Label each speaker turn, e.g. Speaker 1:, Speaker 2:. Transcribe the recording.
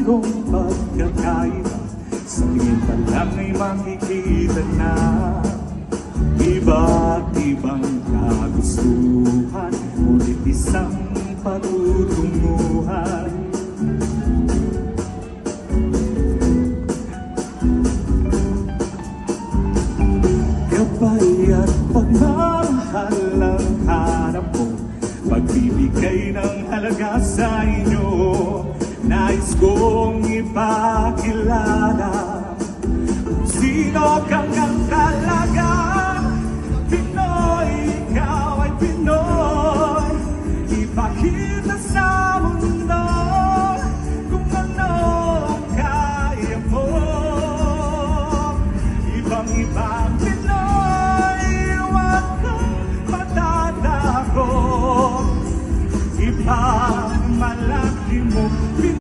Speaker 1: merong pagkakaiba. Sa tingin pa lang ay makikita na iba't ibang kagustuhan, ngunit isang patutunguhan. Gabay at pagmamahal ang hanap mo, pagbibigay ng halaga sa inyo. Nais kong ipakilala sino kang